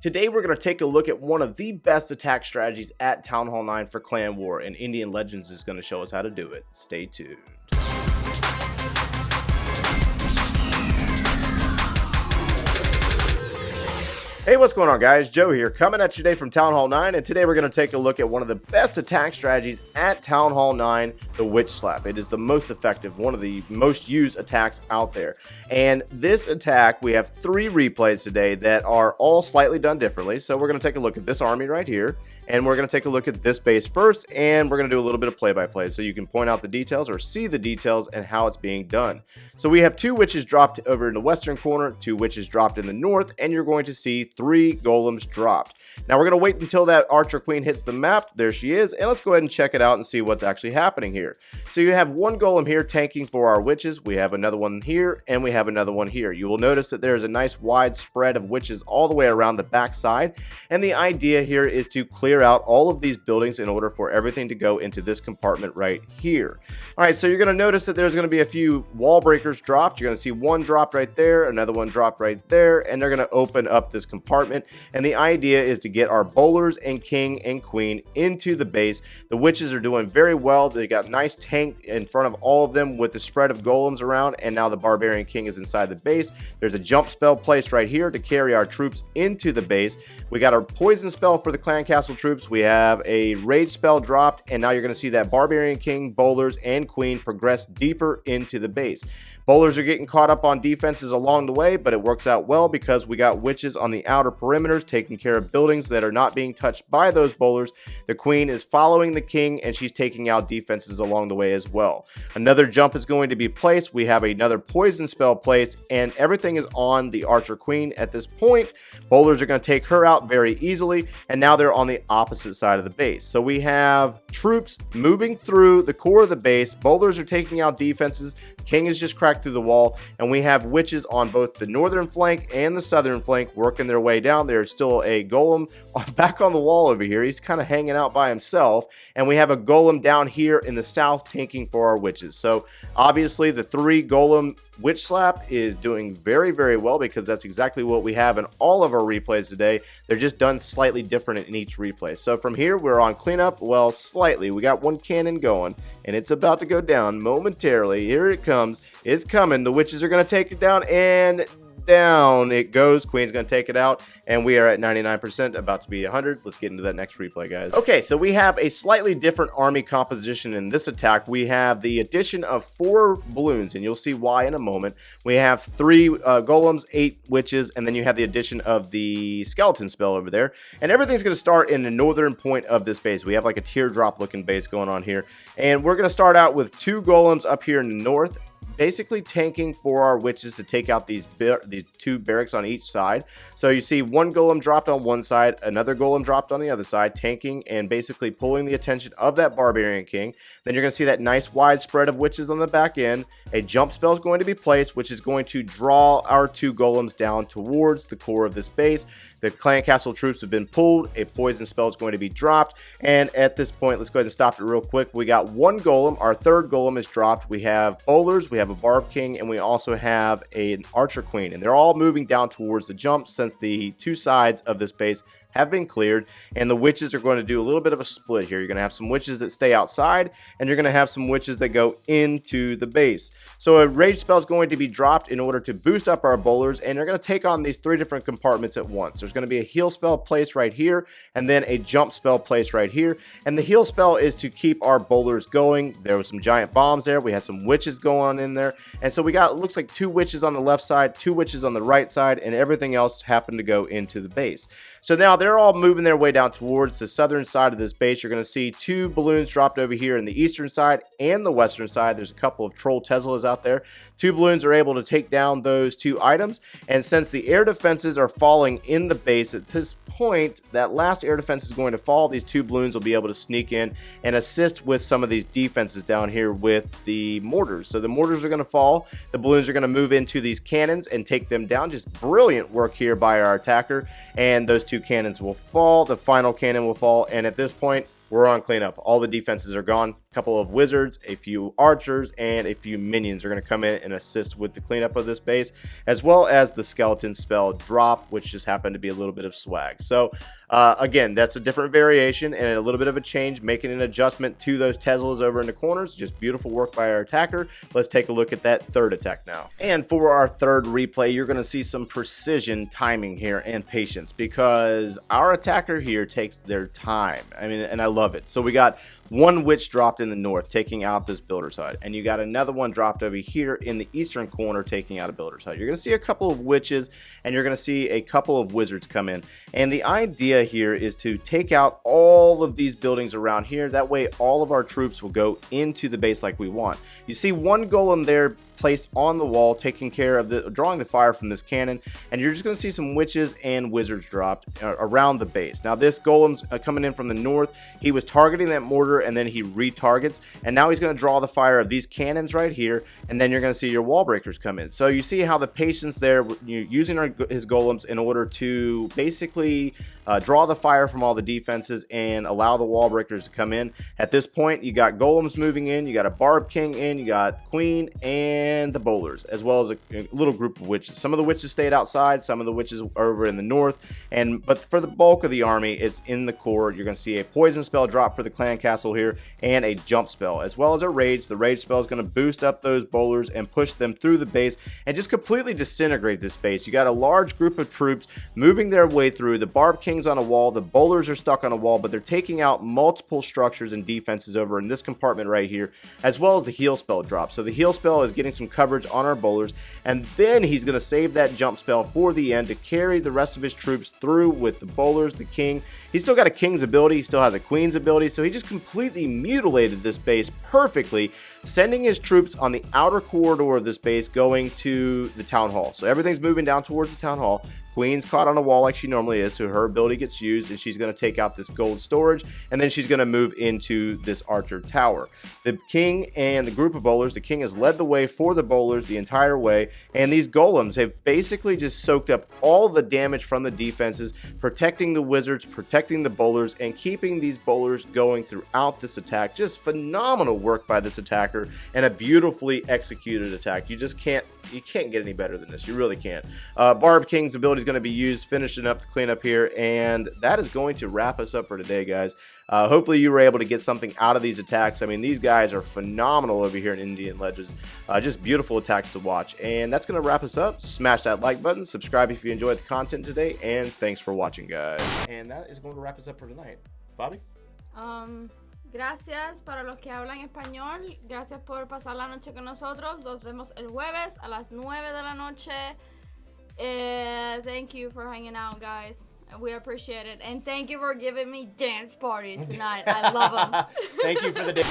Today we're going to take a look at one of the best attack strategies at Town Hall 9 for Clan War, and Indian Legends is going to show us how to do it. Stay tuned. Hey, what's going on, guys? Joe here, coming at you today from Town Hall 9, and today we're going to take a look at one of the best attack strategies at Town Hall 9, the Witchslap. It is the most effective, one of the most used attacks out there. And this attack, we have 3 replays today that are all slightly done differently. So we're going to take a look at this army right here, and we're going to take a look at this base first, and we're going to do a little bit of play-by-play so you can point out the details or see the details and how it's being done. So we have 2 witches dropped over in the western corner, 2 witches dropped in the north, and you're going to see 3 golems dropped. Now we're going to wait until that archer queen hits the map. There she is, and let's go ahead and check it out and see what's actually happening here. So you have 1 golem here tanking for our witches. We have another one here, and we have another one here. You will notice that there's a nice wide spread of witches all the way around the back side, and the idea here is to clear out all of these buildings in order for everything to go into this compartment right here. Alright, so you're going to notice that there's going to be a few wall breakers dropped. You're going to see one dropped right there, another one dropped right there, and they're going to open up this compartment. And the idea is to get our bowlers and king and queen into the base. The witches are doing very well. They got nice tank in front of all of them with the spread of golems around, and now the barbarian king is inside the base. There's a jump spell placed right here to carry our troops into the base. We got our poison spell for the clan castle troops. We have a rage spell dropped, and now you're going to see that barbarian king, bowlers, and queen progress deeper into the base. Bowlers are getting caught up on defenses along the way, but it works out well because we got witches on the outer perimeters taking care of buildings that are not being touched by those bowlers. The queen is following the king, and she's taking out defenses along the way as well. Another jump is going to be placed. We have another poison spell placed, and everything is on the archer queen at this point. Bowlers are going to take her out very easily, and now they're on the opposite side of the base. So we have troops moving through the core of the base. Bowlers are taking out defenses. The king is just cracked through the wall, and we have witches on both the northern flank and the southern flank working their way down. There's still a golem back on the wall over here. He's kind of hanging out by himself, and we have a golem down here in the south tanking for our witches. So obviously the 3 golem Witchslap is doing very, very well because that's exactly what we have in all of our replays today. They're just done slightly different in each replay. So from here, we're on cleanup. Well, slightly. We got 1 cannon going, and it's about to go down momentarily. Here it comes. It's coming. The witches are going to take it down, and down it goes. Queen's going to take it out, and we are at 99%, about to be 100. Let's get into that next replay, guys. Okay, so we have a slightly different army composition in this attack. We have the addition of 4 balloons, and you'll see why in a moment. We have 3 golems, 8 witches, and then you have the addition of the skeleton spell over there. And everything's going to start in the northern point of this base. We have like a teardrop looking base going on here, and we're going to start out with 2 golems up here in the north, basically tanking for our witches to take out these 2 barracks on each side. So you see 1 golem dropped on one side, another golem dropped on the other side, tanking and basically pulling the attention of that barbarian king. Then you're going to see that nice wide spread of witches on the back end. A jump spell is going to be placed, which is going to draw our 2 golems down towards the core of this base. The clan castle troops have been pulled. A poison spell is going to be dropped, and at this point, let's go ahead and stop it real quick. We got 1 golem. Our 3rd golem is dropped. We have bowlers, we have a barb king, and we also have an archer queen, and they're all moving down towards the jump since the 2 sides of this base have been cleared, and the witches are going to do a little bit of a split here. You're going to have some witches that stay outside, and you're going to have some witches that go into the base. So a rage spell is going to be dropped in order to boost up our bowlers, and they're going to take on these 3 different compartments at once. There's going to be a heal spell placed right here, and then a jump spell placed right here, and the heal spell is to keep our bowlers going. There was some giant bombs there. We had some witches going on in there, and so we got, it looks like 2 witches on the left side, 2 witches on the right side, and everything else happened to go into the base. So now they're all moving their way down towards the southern side of this base. You're going to see 2 balloons dropped over here in the eastern side and the western side. There's a couple of troll Teslas out there. 2 balloons are able to take down those 2 items, and since the air defenses are falling in the base at this point, that last air defense is going to fall. These 2 balloons will be able to sneak in and assist with some of these defenses down here with the mortars. So the mortars are going to fall. The balloons are going to move into these cannons and take them down. Just brilliant work here by our attacker, and those 2 cannons will fall. The final cannon will fall, and at this point, we're on cleanup. All the defenses are gone. couple of wizards, a few archers, and a few minions are going to come in and assist with the cleanup of this base, as well as the skeleton spell drop, which just happened to be a little bit of swag. So again, that's a different variation and a little bit of a change, making an adjustment to those Teslas over in the corners. Just beautiful work by our attacker. Let's take a look at that third attack now. And for our third replay, you're going to see some precision timing here and patience, because our attacker here takes their time. I mean, and I love it. So we got one witch dropped in the north, taking out this builder's hut, and you got another one dropped over here in the eastern corner, taking out a builder's hut. You're going to see a couple of witches, and you're going to see a couple of wizards come in. And the idea here is to take out all of these buildings around here. That way, all of our troops will go into the base like we want. You see one golem there placed on the wall, taking care of drawing the fire from this cannon, and you're just going to see some witches and wizards dropped around the base. Now this golem's coming in from the north. He was targeting that mortar, and then he retargets, and now he's going to draw the fire of these cannons right here, and then you're going to see your wall breakers come in. So you see how the patience there, using his golems in order to basically draw the fire from all the defenses and allow the wall breakers to come in. At this point, you got golems moving in, you got a barb king in, you got queen and the bowlers, as well as a little group of witches. Some of the witches stayed outside, some of the witches are over in the north, but for the bulk of the army, it's in the core. You're going to see a poison spell drop for the clan castle here, and a jump spell, as well as a rage. The rage spell is going to boost up those bowlers and push them through the base and just completely disintegrate this base. You got a large group of troops moving their way through. The barb king's on a wall, the bowlers are stuck on a wall, but they're taking out multiple structures and defenses over in this compartment right here, as well as the heal spell drop. So the heal spell is getting some coverage on our bowlers, and then he's going to save that jump spell for the end to carry the rest of his troops through with the bowlers, the king. He's still got a king's ability, he still has a queen's ability, so he just completely mutilated this base perfectly, sending his troops on the outer corridor of this base going to the town hall. So everything's moving down towards the town hall. Queen's caught on a wall like she normally is, so her ability gets used, and she's going to take out this gold storage, and then she's going to move into this archer tower. The king and the group of bowlers, the king has led the way for the bowlers the entire way, and these golems have basically just soaked up all the damage from the defenses, protecting the wizards, protecting the bowlers, and keeping these bowlers going throughout this attack. Just phenomenal work by this attacker, and a beautifully executed attack. You can't get any better than this. You really can't. Barb King's ability is going to be used, finishing up the cleanup here, and that is going to wrap us up for today, guys. Hopefully you were able to get something out of these attacks. I mean, these guys are phenomenal over here in Indian Legends. Just beautiful attacks to watch. And that's going to wrap us up. Smash that like button, subscribe if you enjoyed the content today, and thanks for watching, guys. And that is going to wrap us up for tonight. Bobby? Gracias para los que hablan español. Gracias por pasar la noche con nosotros. Nos vemos el jueves a las 9 de la noche. Thank you for hanging out, guys. We appreciate it. And thank you for giving me dance parties tonight. I love them. Thank you for the day.